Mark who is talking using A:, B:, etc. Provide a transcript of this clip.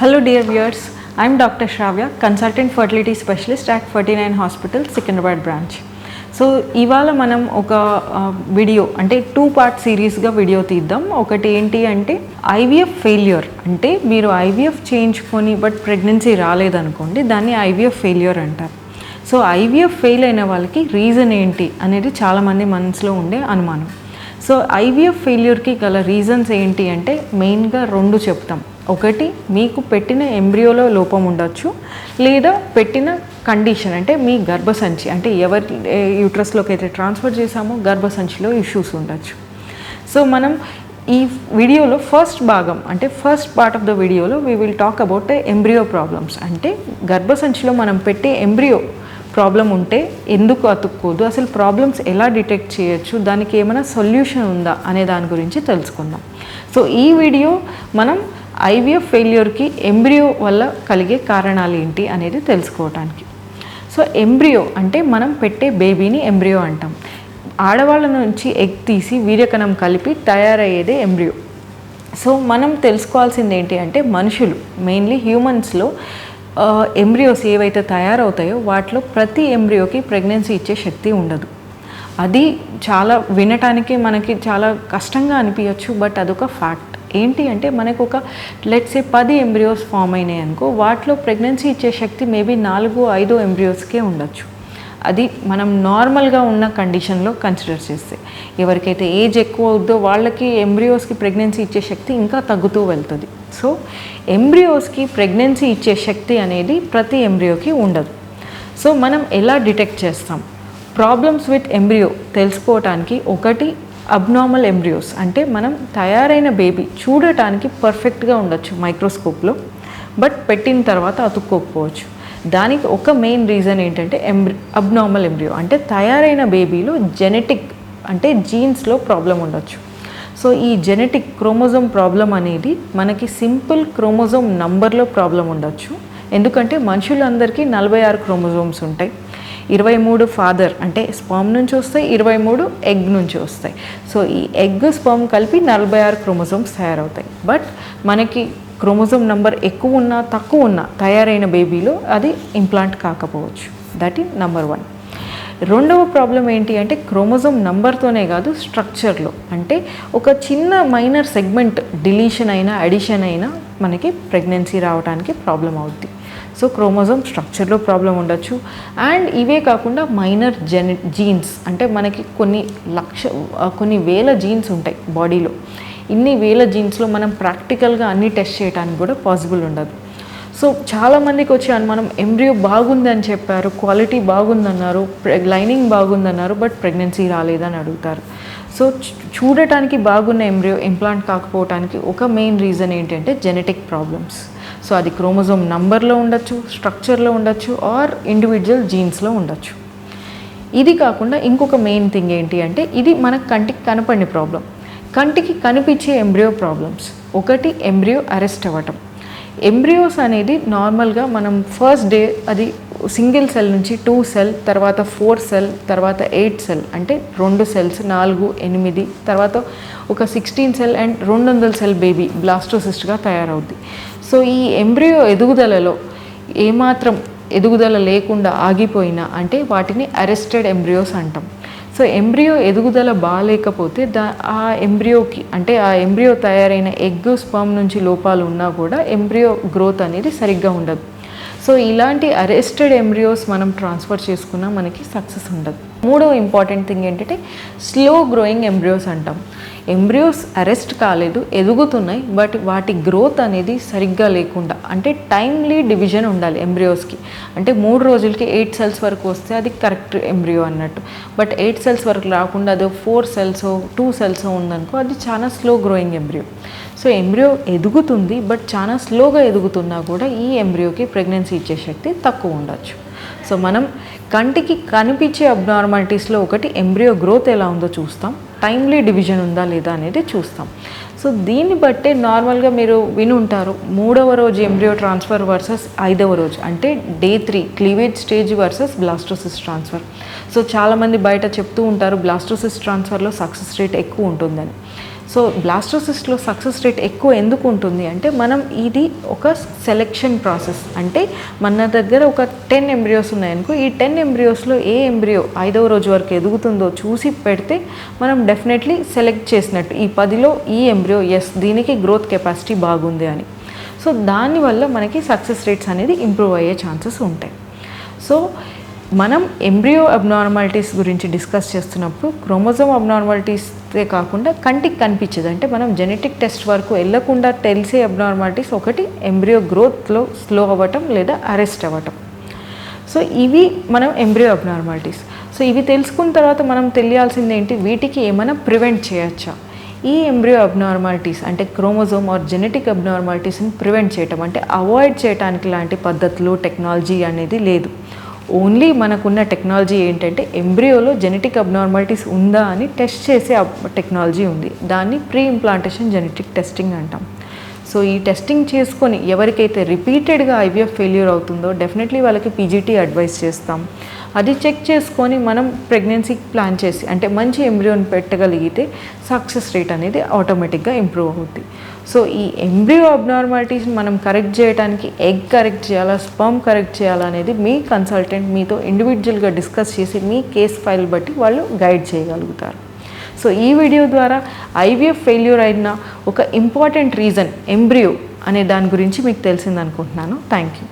A: Hello dear viewers, I am Dr. Shravya, consultant fertility specialist at 49 Hospital, Secunderabad branch. So ఇవాళ మనం ఒక video అంటే 2-part సిరీస్గా video తీద్దాం. ఒకటి ఏంటి అంటే ఐవీఎఫ్ ఫెయిల్యూర్, అంటే మీరు ఐవీఎఫ్ చేయించుకొని బట్ ప్రెగ్నెన్సీ రాలేదనుకోండి, దాన్ని ఐవీఎఫ్ ఫెయిల్యూర్ అంటారు. సో ఐవీఎఫ్ ఫెయిల్ అయిన వాళ్ళకి రీజన్ ఏంటి అనేది చాలామంది మనసులో ఉండే అనుమానం. సో ఐవీఎఫ్ ఫెయిల్యూర్కి గల రీజన్స్ ఏంటి అంటే మెయిన్గా 2 చెప్తాం. ఒకటి, మీకు పెట్టిన ఎంబ్రియోలో లోపం ఉండొచ్చు, లేదా పెట్టిన కండిషన్ అంటే మీ గర్భసంచి అంటే ఎవరి యూట్రస్లోకి అయితే ట్రాన్స్ఫర్ చేసామో గర్భసంచిలో ఇష్యూస్ ఉండొచ్చు. సో మనం ఈ వీడియోలో ఫస్ట్ భాగం అంటే ఫస్ట్ పార్ట్ ఆఫ్ ద వీడియోలో we will talk about embryo problems. అంటే గర్భసంచిలో మనం పెట్టే ఎంబ్రియో ప్రాబ్లం ఉంటే ఎందుకు అతుక్కోదు, అసలు ప్రాబ్లమ్స్ ఎలా డిటెక్ట్ చేయొచ్చు, దానికి ఏమైనా సొల్యూషన్ ఉందా అనే దాని గురించి తెలుసుకుందాం. సో ఈ వీడియో మనం ఐవీఎఫ్ ఫెయిల్యూర్కి ఎంబ్రియో వల్ల కలిగే కారణాలు ఏంటి అనేది తెలుసుకోవడానికి. సో ఎంబ్రియో అంటే మనం పెట్టే బేబీని ఎంబ్రియో అంటాం. ఆడవాళ్ళ నుంచి ఎగ్ తీసి వీర్యకణం కలిపి తయారయ్యేదే ఎంబ్రియో. సో మనం తెలుసుకోవాల్సింది ఏంటి అంటే మనుషులు మెయిన్లీ హ్యూమన్స్లో ఎంబ్రియోస్ ఏవైతే తయారవుతాయో వాటిలో ప్రతి ఎంబ్రియోకి ప్రెగ్నెన్సీ ఇచ్చే శక్తి ఉండదు. అది చాలా వినటానికి మనకి చాలా కష్టంగా అనిపించవచ్చు, బట్ అదొక ఫ్యాక్ట్. ఏంటి అంటే మనకు ఒక లెట్సే 10 ఎంబ్రియోస్ ఫామ్ అయినాయి అనుకో, వాటిలో ప్రెగ్నెన్సీ ఇచ్చే శక్తి మేబీ 4-5 ఎంబ్రియోస్కే ఉండొచ్చు. అది మనం నార్మల్గా ఉన్న కండిషన్లో కన్సిడర్ చేస్తే. ఎవరికైతే ఏజ్ ఎక్కువ అవుద్దో వాళ్ళకి ఎంబ్రియోస్కి ప్రెగ్నెన్సీ ఇచ్చే శక్తి ఇంకా తగ్గుతూ వెళ్తుంది. సో ఎంబ్రియోస్కి ప్రెగ్నెన్సీ ఇచ్చే శక్తి అనేది ప్రతి ఎంబ్రియోకి ఉండదు. సో మనం ఎలా డిటెక్ట్ చేస్తాం ప్రాబ్లమ్స్ విత్ ఎంబ్రియో తెలుసుకోవటానికి? ఒకటి, అబ్నార్మల్ ఎంబ్రియోస్ అంటే మనం తయారైన బేబీ చూడటానికి పర్ఫెక్ట్గా ఉండొచ్చు మైక్రోస్కోప్లో, బట్ పెట్టిన తర్వాత అతుక్కోకపోవచ్చు. దానికి ఒక మెయిన్ రీజన్ ఏంటంటే అబ్నార్మల్ ఎంబ్రియో అంటే తయారైన బేబీలో జెనెటిక్ అంటే జీన్స్లో ప్రాబ్లం ఉండొచ్చు. సో ఈ జెనెటిక్ క్రోమోజోమ్ ప్రాబ్లం అనేది మనకి సింపుల్ క్రోమోజోమ్ నంబర్లో ప్రాబ్లం ఉండొచ్చు. ఎందుకంటే మనుషులందరికీ 46 క్రోమోజోమ్స్ ఉంటాయి. 23 ఫాదర్ అంటే స్పర్మ్ నుంచి వస్తాయి, 23 ఎగ్ నుంచి వస్తాయి. సో ఈ ఎగ్ స్పర్మ్ కలిపి 46 క్రోమోజోమ్స్ తయారవుతాయి. బట్ మనకి క్రోమోజోమ్ నంబర్ ఎక్కువ ఉన్నా తక్కువ ఉన్నా తయారైన బేబీలో అది ఇంప్లాంట్ కాకపోవచ్చు. That is number 1. రెండవ ప్రాబ్లం ఏంటి అంటే క్రోమోజోమ్ నంబర్తోనే కాదు స్ట్రక్చర్లో, అంటే ఒక చిన్న మైనర్ సెగ్మెంట్ డిలీషన్ అయినా అడిషన్ అయినా మనకి ప్రెగ్నెన్సీ రావడానికి ప్రాబ్లం అవుద్ది. సో క్రోమోజోమ్ స్ట్రక్చర్లో ప్రాబ్లం ఉండొచ్చు. అండ్ ఇవే కాకుండా మైనర్ జీన్స్ అంటే మనకి కొన్ని వేల జీన్స్ ఉంటాయి బాడీలో. ఇన్ని వేల జీన్స్లో మనం ప్రాక్టికల్గా అన్ని టెస్ట్ చేయడానికి కూడా పాసిబుల్ ఉండదు. సో చాలామందికి వచ్చి మనం ఎంబ్రియో బాగుందని చెప్పారు, క్వాలిటీ బాగుందన్నారు, లైనింగ్ బాగుందన్నారు, బట్ ప్రెగ్నెన్సీ రాలేదని అడుగుతారు. సో చూడటానికి బాగున్న ఎంబ్రియో ఇంప్లాంట్ కాకపోవటానికి ఒక మెయిన్ రీజన్ ఏంటంటే జెనెటిక్ ప్రాబ్లమ్స్. సో అది క్రోమోజోమ్ నంబర్లో ఉండొచ్చు, స్ట్రక్చర్లో ఉండొచ్చు, ఆర్ ఇండివిజువల్ జీన్స్లో ఉండొచ్చు. ఇది కాకుండా ఇంకొక మెయిన్ థింగ్ ఏంటి అంటే ఇది మన కంటికి కనపడిన ప్రాబ్లం. కంటికి కనిపించే ఎంబ్రియో ప్రాబ్లమ్స్. ఒకటి, ఎంబ్రియో అరెస్ట్ అవ్వటం. ఎంబ్రియోస్ అనేది నార్మల్గా మనం ఫస్ట్ డే అది సింగిల్ సెల్ నుంచి 2 సెల్, తర్వాత 4 సెల్, తర్వాత 8 సెల్ అంటే 2 సెల్స్ 4, 8, తర్వాత ఒక 16 సెల్ అండ్ 200 సెల్ బేబీ బ్లాస్టోసిస్ట్గా తయారవుద్ది. సో ఈ ఎంబ్రియో ఎదుగుదలలో ఏమాత్రం ఎదుగుదల లేకుండా ఆగిపోయినా అంటే వాటిని అరెస్టెడ్ ఎంబ్రియోస్ అంటాం. సో ఎంబ్రియో ఎదుగుదల బాగాలేకపోతే ఆ ఎంబ్రియోకి అంటే ఆ ఎంబ్రియో తయారైన ఎగ్ స్పర్మ్ నుంచి లోపాలు ఉన్నా కూడా ఎంబ్రియో గ్రోత్ అనేది సరిగ్గా ఉండదు. సో ఇలాంటి అరెస్టెడ్ ఎంబ్రియోస్ మనం ట్రాన్స్ఫర్ చేసుకున్నా మనకి సక్సెస్ ఉండదు. మూడో ఇంపార్టెంట్ థింగ్ ఏంటంటే స్లో గ్రోయింగ్ ఎంబ్రియోస్ అంటాం. ఎంబ్రియోస్ అరెస్ట్ కాలేదు, ఎదుగుతున్నాయి, బట్ వాటి గ్రోత్ అనేది సరిగ్గా లేకుండా అంటే టైమ్లీ డివిజన్ ఉండాలి ఎంబ్రియోస్కి. అంటే 3 రోజులకి 8 సెల్స్ వరకు వస్తే అది కరెక్ట్ ఎంబ్రియో అన్నట్టు. బట్ 8 సెల్స్ వరకు రాకుండా అది 4 సెల్స్ 2 సెల్స్ ఉందనుకో అది చాలా slow growing embryo. So embryo ఎదుగుతుంది, బట్ చాలా స్లోగా ఎదుగుతున్నా కూడా ఈ ఎంబ్రియోకి ప్రెగ్నెన్సీ ఇచ్చే శక్తి తక్కువ ఉండొచ్చు. సో మనం కంటికి కనిపించే అబ్నార్మాలిటీస్లో ఒకటి ఎంబ్రియో గ్రోత్ ఎలా ఉందో చూస్తాం, టైమ్లీ డివిజన్ ఉందా లేదా అనేది చూస్తాం. సో దీన్ని బట్టే నార్మల్గా మీరు విని ఉంటారు 3వ రోజు ఎంబ్రియో ట్రాన్స్ఫర్ వర్సెస్ 5వ రోజు అంటే day 3 cleavage stage versus blastocyst transfer. So చాలామంది బయట చెప్తూ ఉంటారు బ్లాస్టోసిస్ ట్రాన్స్ఫర్లో సక్సెస్ రేట్ ఎక్కువ ఉంటుందని. సో బ్లాస్టోసిస్ట్లో సక్సెస్ రేట్ ఎక్కువ ఎందుకు ఉంటుంది అంటే మనం ఇది ఒక సెలెక్షన్ ప్రాసెస్. అంటే మన దగ్గర ఒక 10 ఎంబ్రియోస్ ఉన్నాయనుకో, ఈ 10 ఎంబ్రియోస్లో ఏ ఎంబ్రియో 5వ రోజు వరకు ఎదుగుతుందో చూసి పెడితే మనం డెఫినెట్లీ సెలెక్ట్ చేసినట్టు. ఈ 10లో ఈ ఎంబ్రియో దీనికి గ్రోత్ కెపాసిటీ బాగుంది అని. సో దానివల్ల మనకి సక్సెస్ రేట్స్ అనేది ఇంప్రూవ్ అయ్యే ఛాన్సెస్ ఉంటాయి. సో మనం ఎంబ్రియో అబ్నార్మాలిటీస్ గురించి డిస్కస్ చేస్తున్నప్పుడు క్రోమోజోమ్ అబ్నార్మాలిటీసే కాకుండా కంటికి కనిపించేది, అంటే మనం జెనెటిక్ టెస్ట్ వరకు వెళ్ళకుండా తెలిసే అబ్నార్మాలిటీస్ ఒకటి ఎంబ్రియో గ్రోత్లో స్లో అవ్వటం లేదా అరెస్ట్ అవ్వటం. సో ఇవి మనం ఎంబ్రియో అబ్నార్మాలిటీస్. సో ఇవి తెలుసుకున్న తర్వాత మనం తెలియాల్సింది ఏంటి, వీటికి ఏమైనా ప్రివెంట్ చేయొచ్చా. ఈ ఎంబ్రియో అబ్నార్మాలిటీస్ అంటే క్రోమోజోమ్ ఆర్ జెనెటిక్ అబ్నార్మాలిటీస్ని ప్రివెంట్ చేయటం అంటే అవాయిడ్ చేయడానికి లాంటి పద్ధతులు టెక్నాలజీ అనేది లేదు. ఓన్లీ మనకున్న టెక్నాలజీ ఏంటంటే ఎంబ్రియోలో జెనెటిక్ అబ్నార్మాలిటీస్ ఉందా అని టెస్ట్ చేసే టెక్నాలజీ ఉంది. దాన్ని ప్రీ ఇంప్లాంటేషన్ జెనెటిక్ టెస్టింగ్ అంటాం. సో ఈ టెస్టింగ్ చేసుకొని ఎవరికైతే రిపీటెడ్గా ఐవీఎఫ్ ఫెయిల్యూర్ అవుతుందో డెఫినెట్లీ వాళ్ళకి పీజీటీ అడ్వైస్ చేస్తాం. అది చెక్ చేసుకొని మనం ప్రెగ్నెన్సీకి ప్లాన్ చేసి అంటే మంచి ఎంబ్రియోని పెట్టగలిగితే సక్సెస్ రేట్ అనేది ఆటోమేటిక్గా ఇంప్రూవ్ అవుతుంది. సో ఈ ఎంబ్రియో అబ్నార్మాలిటీస్ని మనం కరెక్ట్ చేయడానికి ఎగ్ కరెక్ట్ చేయాలా, స్పర్మ్ కరెక్ట్ చేయాలా అనేది మీ కన్సల్టెంట్ మీతో ఇండివిజువల్గా డిస్కస్ చేసి మీ కేస్ ఫైల్ బట్టి వాళ్ళు గైడ్ చేయగలుగుతారు. సో ఈ వీడియో ద్వారా ఐవీఎఫ్ ఫెయిల్యూర్ అయిన ఒక ఇంపార్టెంట్ రీజన్ ఎంబ్రియో అనే దాని గురించి మీకు తెలిసిందనుకుంటున్నాను. Thank you.